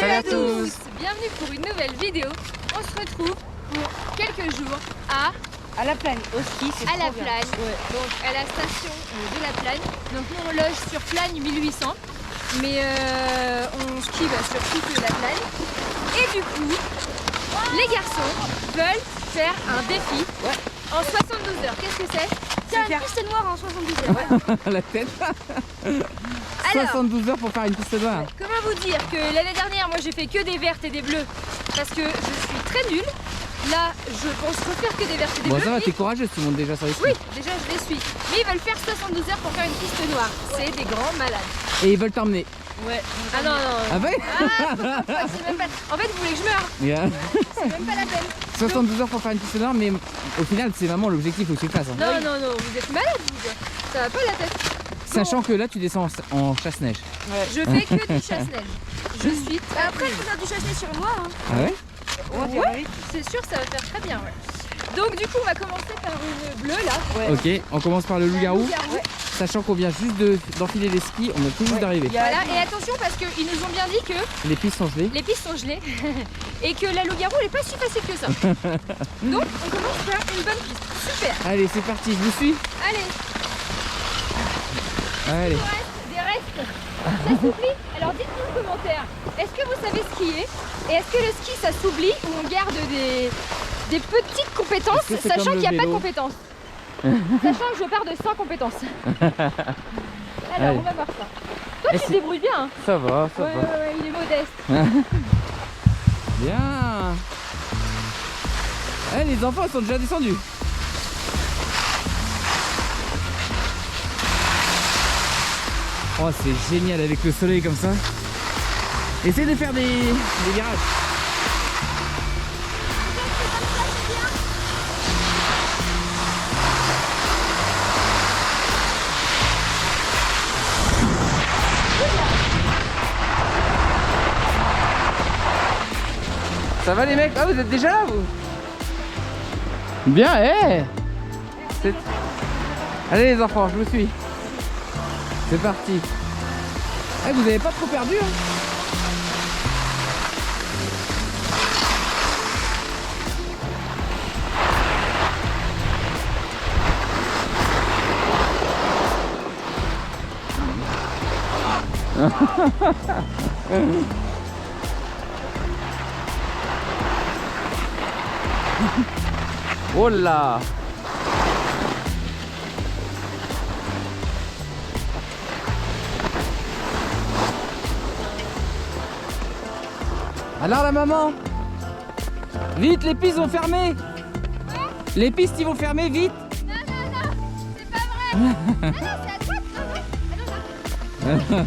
Salut à tous. Bienvenue pour une nouvelle vidéo. On se retrouve pour quelques jours à la Plagne, au ski, c'est à la trop bien. Plagne, donc à la station de la Plagne. Donc nous on loge sur Plagne 1800, mais on skie sur toute la Plagne. Et du coup, les garçons veulent faire un défi en 72 heures. Qu'est-ce que c'est? Tiens, une piste noire en 72 heures. La tête. Alors, 72 heures pour faire une piste noire. comment vous dire que l'année dernière, moi j'ai fait que des vertes et des bleues parce que je suis très nulle. Là, je pense refaire que des vertes et des Bon, bleues. ça va, t'es courageuse, tu montes déjà sur les skis. Oui, déjà je les suis. Mais ils veulent faire 72 heures pour faire une piste noire. C'est des grands malades. Et ils veulent t'emmener. Ouais. Ah non, non. Ah ouais? C'est même pas... En fait, vous voulez que je meure? Yeah. C'est même pas la peine. 72 heures pour faire une piste noire, mais au final, c'est vraiment l'objectif, faut que tu le fasses. Hein. Non, non, non, vous êtes malade, vous. Ça va pas la tête. Sachant que là, tu descends en chasse-neige. Je fais que du chasse-neige. Je suis... Après, je peux faire du chasse-neige sur moi. Hein. Ah ouais? Ouais, c'est sûr, ça va faire très bien. Ouais. Donc du coup, on va commencer par une bleue là. Ok, on commence par le loup-garou. Loup-garou. Sachant qu'on vient juste d'enfiler les skis, on vient tout juste d'arriver. Voilà, et attention parce qu'ils nous ont bien dit que Les pistes sont gelées. les pistes sont gelées et que la loup-garou elle est pas si facile que ça. Donc on commence par une bonne piste. Super. Allez, c'est parti, je vous suis. Allez, Allez. il nous reste des restes. Ça s'oublie. Alors dites-nous en commentaire, est-ce que vous savez skier? Et est-ce que le ski ça s'oublie ou on garde des petites compétences Est-ce que c'est sachant comme qu'il n'y a le pas de vélo compétences? Sachant que je pars de 100 compétences. Alors Allez. on va voir ça. Toi tu te débrouilles bien hein? Ça va, ça Ouais, va. ouais, il est modeste. Bien. Eh, les enfants ils sont déjà descendus. Oh, c'est génial avec le soleil comme ça. Essaye de faire des virages. Ça va les mecs? Ah, vous êtes déjà là vous? Bien, Allez les enfants, je vous suis. C'est parti. Eh, vous avez pas trop perdu hein? Oh là! Alors la maman? Vite, les pistes vont fermer! Les pistes ils vont fermer vite! Non, non, non, c'est pas vrai. Non, non, c'est à droite. Non, non.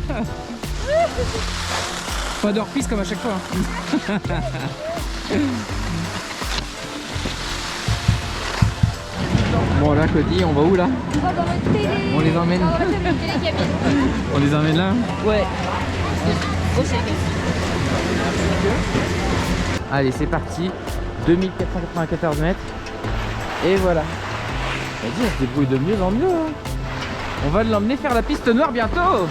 Pas de hors-piste comme à chaque fois. Hein. Bon là Cody, on va où là? On va dans notre télé. On les emmène. On va dans notre télécabine. On les emmène là? Ouais. Allez, c'est parti. 2494 mètres. Et voilà. Vas-y, on se débrouille de mieux en mieux. Hein. On va l'emmener faire la piste noire bientôt.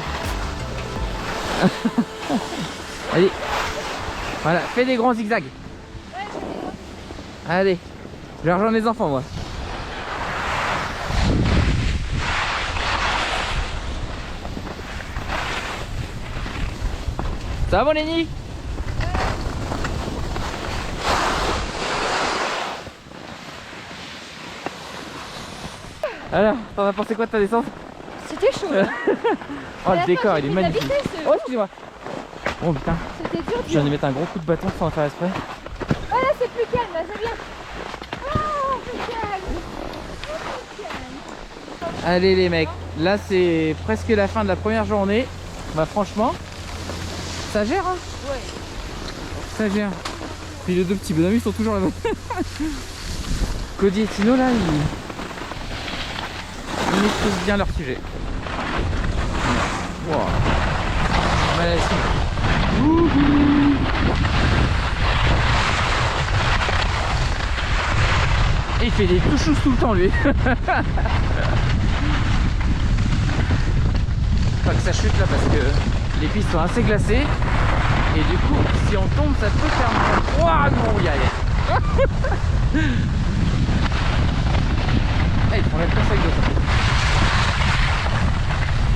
Allez. Voilà, fais des grands zigzags. Allez. Je vais rejoindre les enfants moi. Ça va mon Lenny? Alors, t'en as pensé quoi de ta descente? C'était chaud. Là. Oh le décor il est magnifique. Vitesse, Oh excusez-moi. Oh putain, c'était dur, je viens dur. de mettre un gros coup de bâton sans faire exprès. Oh là c'est plus calme, là c'est bien. Oh plus calme. Allez les mecs, là c'est presque la fin de la première journée. Bah franchement, ça gère hein? Ouais. Ça gère. Puis les deux petits bonhommes ils sont toujours là-bas. Cody et Tino là, ils maîtrisent bien leur sujet. Wow. Voilà, et il fait des touches tout le temps lui. Pas que ça chute là parce que les pistes sont assez glacées et du coup si si on tombe, ça peut faire mal. Ouah, non, y aller. Il faudrait faire ça avec d'autres.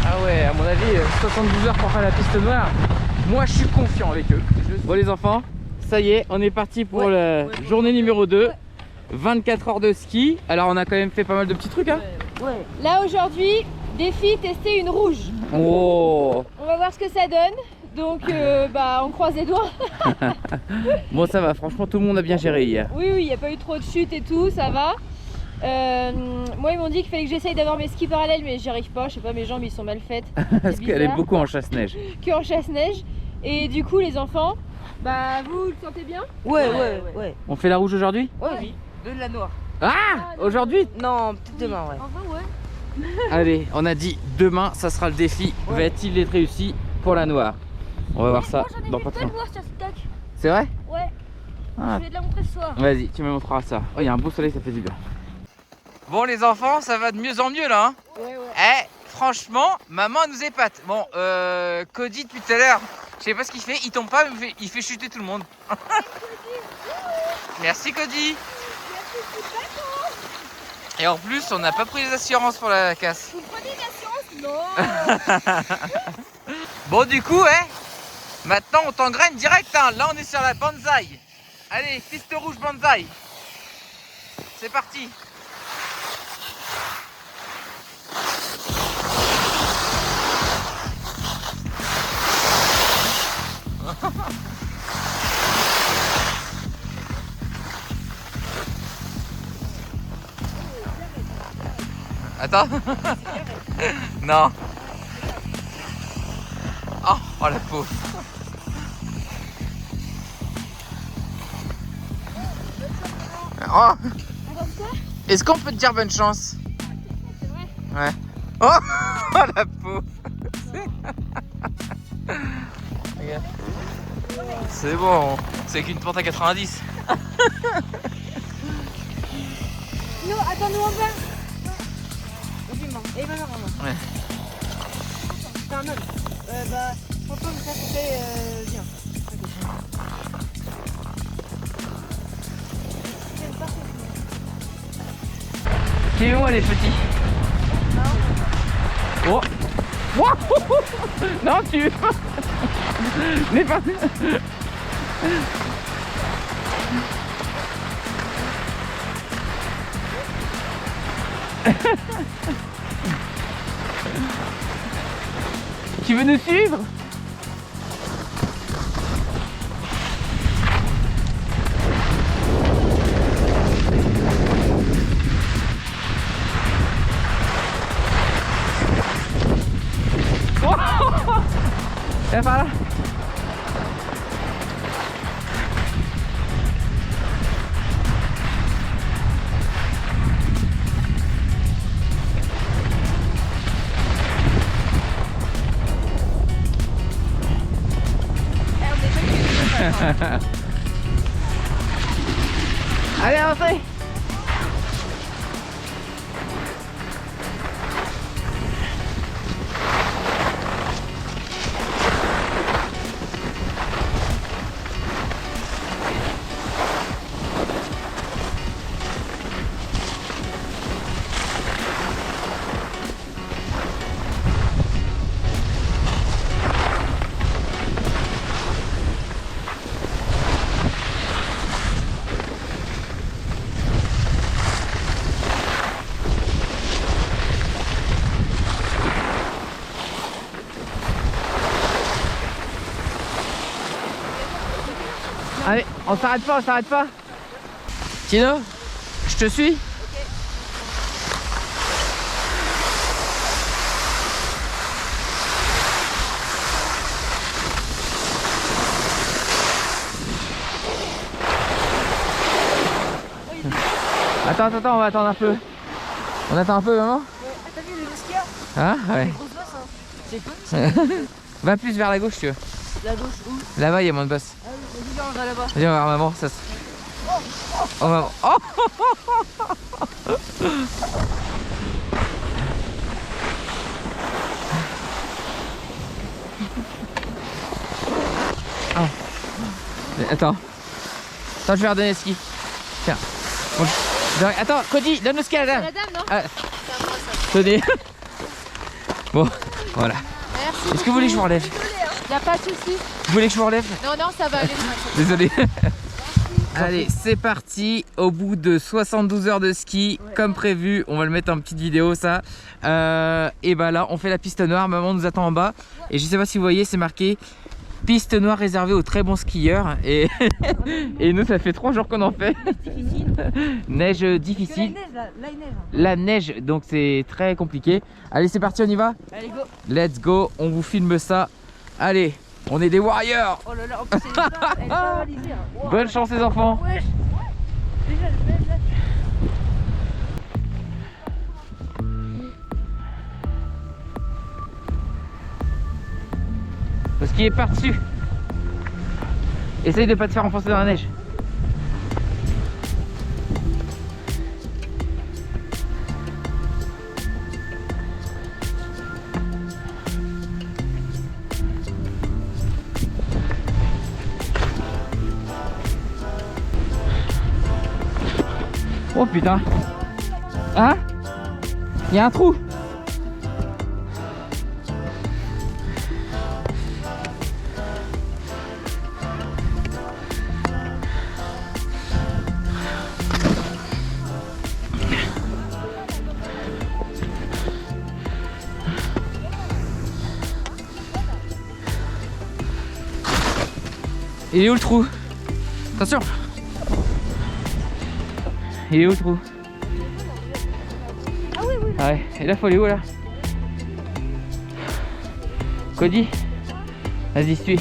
Ah ouais, à mon avis, 72 heures pour faire la piste noire. Moi, je suis confiant avec eux. Bon les enfants, ça y est, on est parti pour la journée numéro 2. 24 heures de ski. Alors on a quand même fait pas mal de petits trucs, hein. Là aujourd'hui, défi tester une rouge. Oh. On va voir ce que ça donne. Donc on croise les doigts. Bon ça va, franchement tout le monde a bien géré hier. Oui, il n'y a pas eu trop de chutes et tout, ça va. Moi ils m'ont dit qu'il fallait que j'essaye d'avoir mes skis parallèles, mais j'y arrive pas, je sais pas, mes jambes ils sont mal faites. Parce qu'elle est beaucoup en chasse-neige. Que en chasse-neige. Et du coup les enfants, vous le sentez bien? Ouais. On fait la rouge aujourd'hui? Oui. De la noire. Ah, aujourd'hui? Non, peut-être demain, ouais. Enfin ouais. Allez, on a dit demain, ça sera le défi. Va-t-il être réussi pour la noire? On va voir ça dans pas très longtemps. Sur TikTok. C'est vrai? Ouais. Ah. Je vais te la montrer ce soir. Vas-y, tu me montreras ça. Oh, il y a un beau soleil, ça fait du bien. Bon les enfants, ça va de mieux en mieux là, hein. Ouais. Franchement, maman nous épate. Bon, Cody depuis tout à l'heure, je sais pas ce qu'il fait, il tombe pas, mais il fait chuter tout le monde. Merci Cody. Et en plus, on n'a pas pris les assurances pour la casse. Vous prenez une assurance? Non. Bon du coup, maintenant on t'engraine direct, hein. Là on est sur la bonsaï. Allez, piste rouge bonsaï. C'est parti. Attends. Non. Oh la pauvre. Oh. Est-ce qu'on peut te dire bonne chance? C'est vrai. Ouais. Oh, oh la pauvre. Regarde. C'est bon, c'est qu'une pente à 90. Non, attends, nous on va. Et maintenant, Ouais. c'est un homme. Franchement, ça fait bien. Qui est où les petits? Oh. Wow. Non tu n'es pas. Tu veux nous suivre? Viens par là. Allez, rentrez. Allez, on s'arrête pas, on s'arrête pas. Tino, je te suis. Attends, on va attendre un peu. On attend un peu, maman? T'as vu le skieur? Ah, ouais. Grosse bosse, hein. C'est cool. Va plus vers la gauche, si tu veux. La gauche où? Là-bas, il y a moins de boss. Ah oui, vas-y, on va là-bas. Viens, on va voir maman. Ça... Oh, maman. Oh. Attends. Attends, je vais redonner le ski. Tiens. Bon, attends, Cody, donne le ski à la dame. La dame, non? Ah. Tenez. Bon, voilà. Merci. Est-ce que vous voulez que je vous relève? Y a pas de soucis. Vous voulez que je vous relève? Non, non, ça va aller. Désolé. Allez, c'est parti. Au bout de 72 heures de ski, comme prévu, on va le mettre en petite vidéo ça. Et bah là, on fait la piste noire. Maman nous attend en bas. Et je sais pas si vous voyez, c'est marqué piste noire réservée aux très bons skieurs. Et, et nous, ça fait 3 jours qu'on en fait. Neige difficile. La neige, donc c'est très compliqué. Allez, c'est parti, on y va? Allez, go. Let's go, on vous filme ça. Allez, on est des warriors. Oh là là, en plus, elle est pas balisée. Hein. Wow. Bonne chance les enfants. Wesh. Déjà, le bel là. Parce qu'il est par-dessus. Essaye de pas te faire enfoncer dans la neige. Oh putain. Hein? Il y a un trou. Il est où le trou? Attention. Il est où le trou? Ah oui, oui. Ah ouais, et là faut aller où là? Cody, vas-y suis.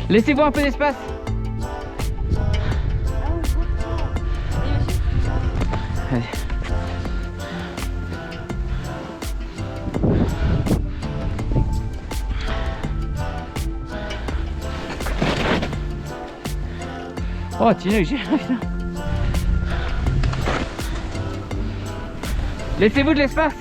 Laissez-vous un peu d'espace. Allez. Oh Tino, j'ai rien. Laissez-vous de l'espace.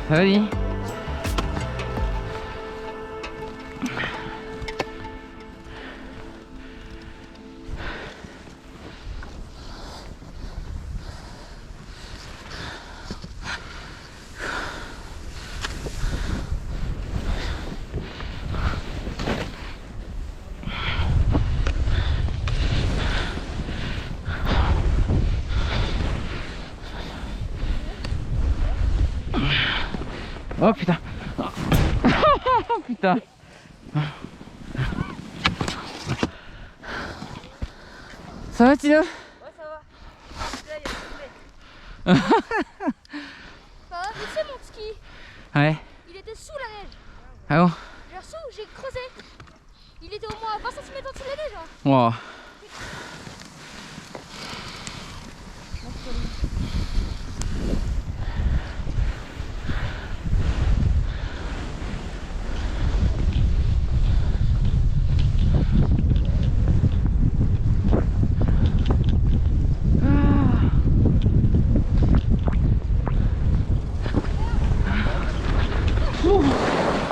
Vas-y. Oh putain. Oh putain. Ça va Tino? Ouais, ça va. Là, il y a le Ça va? Tu sais, mon ski, Ouais. il était sous la neige. Ah bon? Genre sous, j'ai creusé. Il était au moins 20 cm en dessous de la neige. Hein. Wow.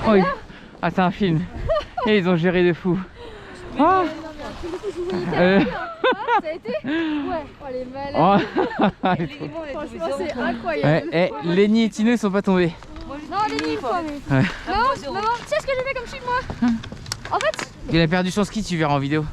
Oh, ah c'est un film. Et ils ont géré de fou. Ah. Ça a été? Ouais. Oh les malades. Oh. Franchement, c'est incroyable. Ouais, Lenny et Tino ils sont pas tombés. Non, Lenny, une fois, mais. Ouais. Maman, tu sais ce que j'ai fait comme chute moi? En fait, Il a perdu son ski, tu verras en vidéo.